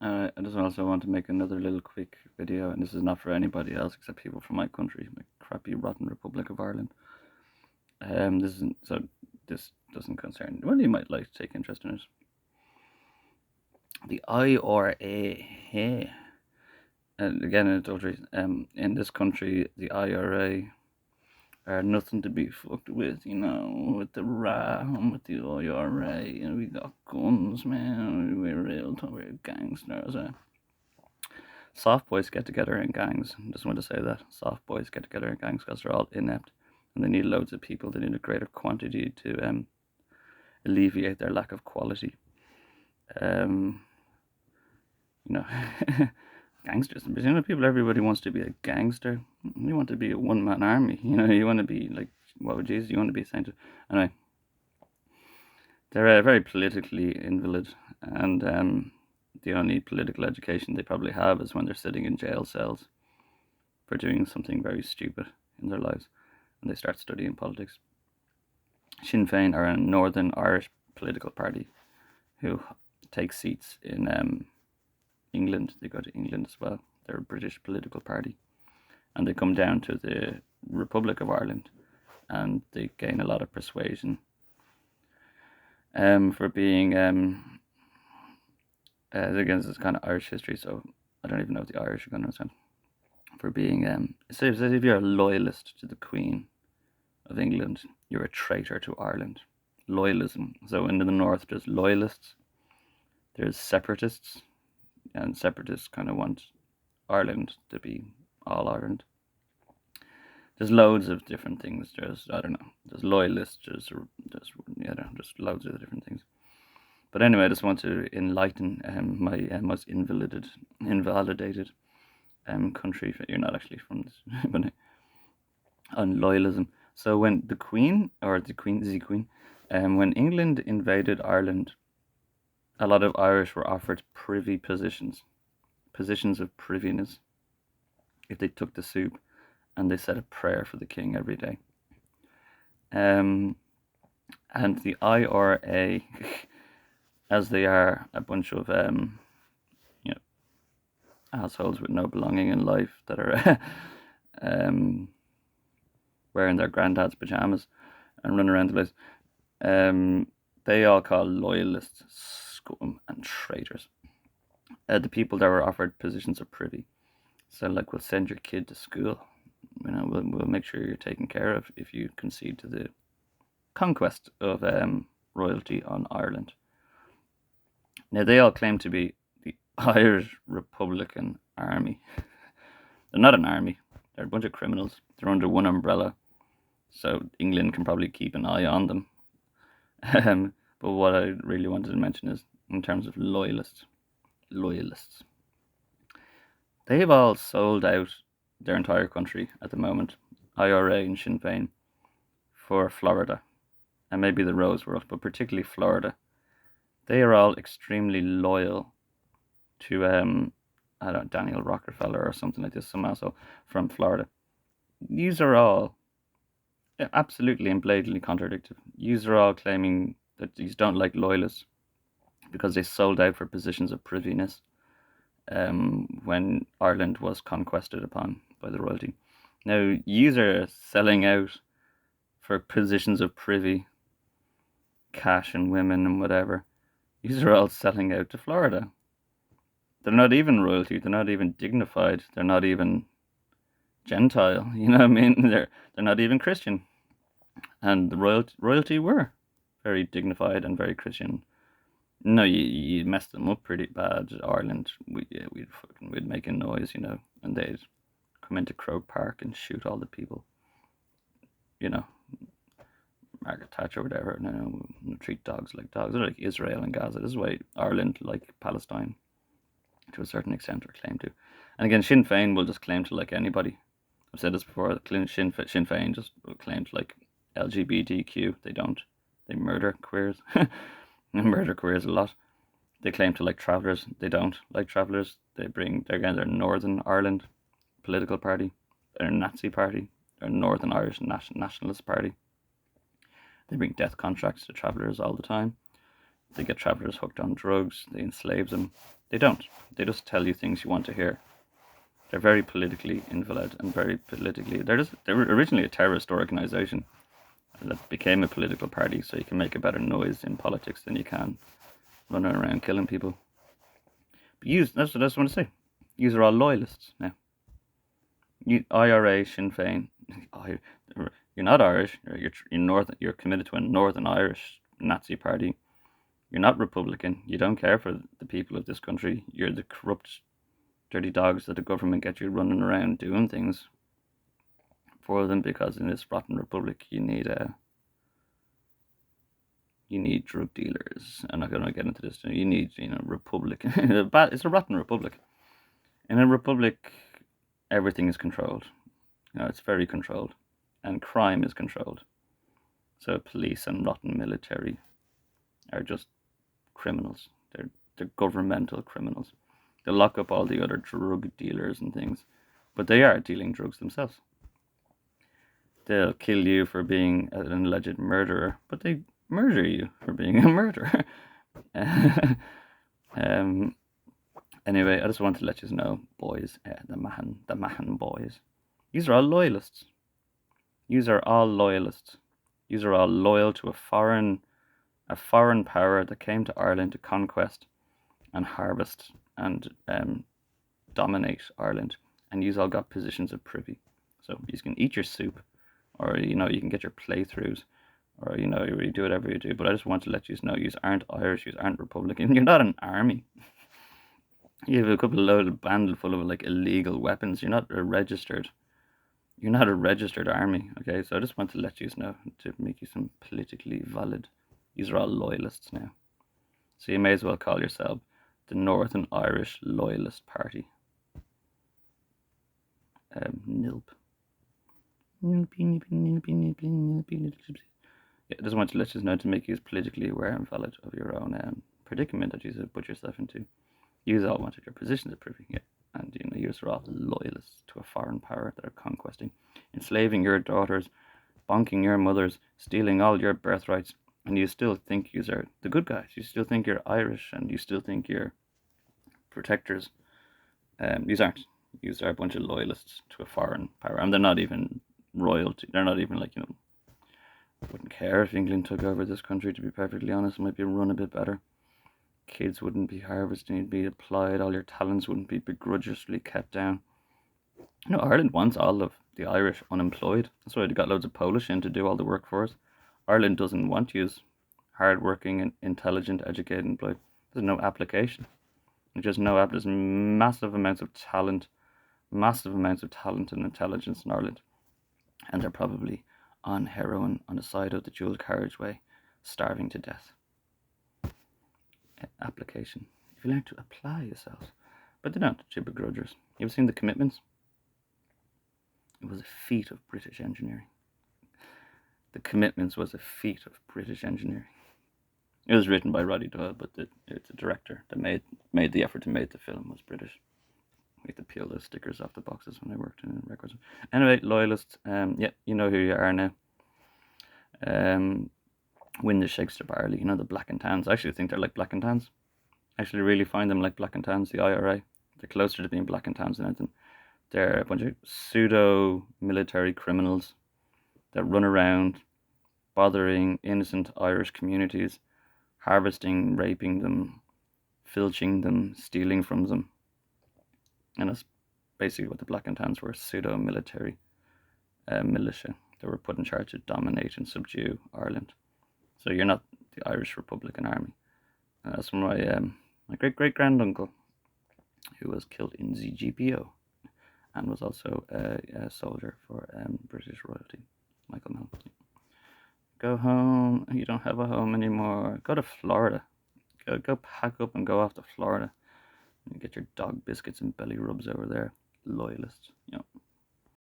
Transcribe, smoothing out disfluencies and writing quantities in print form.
I just also want to make another little quick video, and this is not for anybody else except people from my country, my crappy, rotten Republic of Ireland. This isn't so. This doesn't concern. Well, you might like to take interest in it. The IRA. And again, in adultery. In this country, the IRA are nothing to be fucked with, with the RAM, with the IRA, and we got guns, man. We're gangsters. Soft boys get together in gangs. Just want to say that soft boys get together in gangs because they're all inept, and they need loads of people. They need a greater quantity to alleviate their lack of quality. Um, you know, gangsters. People. Everybody wants to be a gangster. You want to be a one-man army. You want to be like, what would Jesus? You want to be a saint. Anyway, they're very politically invalid, and the only political education they probably have is when they're sitting in jail cells for doing something very stupid in their lives, and they start studying politics. Sinn Féin are a Northern Irish political party who take seats in England. They go to England as well. They're a British political party, and they come down to the Republic of Ireland, and they gain a lot of persuasion for being again, this is kind of Irish history, so I don't even know if the Irish are going to understand. For being so if you're a loyalist to the Queen of England, you're a traitor to Ireland. Loyalism. So in the north, there's loyalists, there's separatists, and separatists kind of want Ireland to be all Ireland. There's loads of different things. There's there's loyalists. There's loads of different things. But anyway, I just want to enlighten my most invalidated country. You're not actually from this, but on loyalism. So when the Queen, when England invaded Ireland, a lot of Irish were offered privy positions of priviness, if they took the soup, and they said a prayer for the king every day. And the IRA, as they are a bunch of assholes with no belonging in life that are wearing their granddad's pajamas and running around the place. They all call loyalists scum and traitors. The people that were offered positions of privy. So, like, we'll send your kid to school. We'll make sure you're taken care of if you concede to the conquest of royalty on Ireland. Now, they all claim to be the Irish Republican Army. They're not an army. They're a bunch of criminals. They're under one umbrella, so England can probably keep an eye on them. But what I really wanted to mention is, in terms of loyalists, they've all sold out their entire country at the moment, IRA and Sinn Féin, for Florida, and maybe the Rose World, but particularly Florida. They are all extremely loyal to I don't know, Daniel Rockefeller or something like this, some asshole from Florida. These are all absolutely and blatantly contradictory. These are all claiming that these don't like loyalists because they sold out for positions of priviness when Ireland was conquested upon by the royalty. Now, yous are selling out for positions of privy, cash and women and whatever. These are all selling out to Florida. They're not even royalty. They're not even dignified. They're not even Gentile. You know what I mean? They're not even Christian. And the royalty were very dignified and very Christian. No, you messed them up pretty bad. Ireland, we'd make a noise, and they'd come into Croke Park and shoot all the people. Margaret Thatcher or whatever. No, treat dogs like dogs. They're like Israel and Gaza. This is why Ireland, like Palestine, to a certain extent, are claimed to. And again, Sinn Féin will just claim to like anybody. I've said this before. Sinn Féin just will claim to like LGBTQ. They don't. They murder queers. They murder queers a lot. They claim to like travellers. They don't like travellers. They're Northern Ireland political party. They're a Nazi party. They're a Northern Irish nationalist party. They bring death contracts to travellers all the time. They get travellers hooked on drugs. They enslave them. They don't. They just tell you things you want to hear. They're very politically invalid and very politically. They were originally a terrorist organization that became a political party, so you can make a better noise in politics than you can running around killing people. But that's what I just want to say. Yous are all loyalists now. IRA, Sinn Féin. You're not Irish. You're committed to a Northern Irish Nazi party. You're not Republican. You don't care for the people of this country. You're the corrupt, dirty dogs that the government get you running around doing things for them, because in this rotten republic you need drug dealers. I'm not going to get into this. You need republic. It's a rotten republic. In a republic, everything is controlled. It's very controlled, and crime is controlled. So police and rotten military are just criminals. They're governmental criminals. They lock up all the other drug dealers and things, but they are dealing drugs themselves. They'll kill you for being an alleged murderer, but they murder you for being a murderer. Anyway, I just want to let you know, boys, the Mahan boys, these are all loyalists. These are all loyalists. These are all loyal to a foreign power that came to Ireland to conquest and harvest and dominate Ireland. And these all got positions of privy. So you can eat your soup, or you can get your playthroughs, or you do whatever you do. But I just want to let you know, you aren't Irish, you aren't Republican. You're not an army. You have a couple of loaded band full of illegal weapons. You're not a registered army. Okay, so I just want to let you know, to make you some politically valid. These are all loyalists now. So you may as well call yourself the Northern Irish Loyalist Party. NILP. Yeah, I just want to let you know, to make you politically aware and valid of your own predicament that you put yourself into. You all wanted your positions of privy, yeah. And you are all loyalists to a foreign power that are conquesting, enslaving your daughters, bonking your mothers, stealing all your birthrights, and you still think you are the good guys. You still think you're Irish, and you still think you're protectors. These aren't. These are a bunch of loyalists to a foreign power, and they're not even royalty. They're not even I wouldn't care if England took over this country, to be perfectly honest. It might be run a bit better. Kids wouldn't be harvested, you'd be applied, all your talents wouldn't be begrudgingly kept down. Ireland wants all of the Irish unemployed. That's why they got loads of Polish in to do all the work for us. Ireland doesn't want you hard-working and intelligent, educated, employed. There's no application. There's massive amounts of talent and intelligence in Ireland. And they're probably on heroin on the side of the dual carriageway, starving to death. Application. If you learn to apply yourself. But they don't, they're begrudgers. You ever seen The Commitments? It was a feat of British engineering. The Commitments was a feat of British engineering. It was written by Roddy Doyle, but the director that made the effort to make the film was British. We had to peel those stickers off the boxes when I worked in records. Anyway, loyalists, yeah, you know who you are now. Win the Shakespeare barley, the black and tans. I actually think they're like black and tans. I actually really find them like black and tans, the IRA. They're closer to being black and tans than anything. They're a bunch of pseudo-military criminals that run around bothering innocent Irish communities, harvesting, raping them, filching them, stealing from them. And that's basically what the black and tans were, pseudo-military militia that were put in charge to dominate and subdue Ireland. So you're not the Irish Republican Army. That's from my great-great-granduncle, who was killed in the GPO and was also a soldier for British royalty, Michael Mellon. Go home. You don't have a home anymore. Go to Florida. Go pack up and go off to Florida. And get your dog biscuits and belly rubs over there. Loyalists.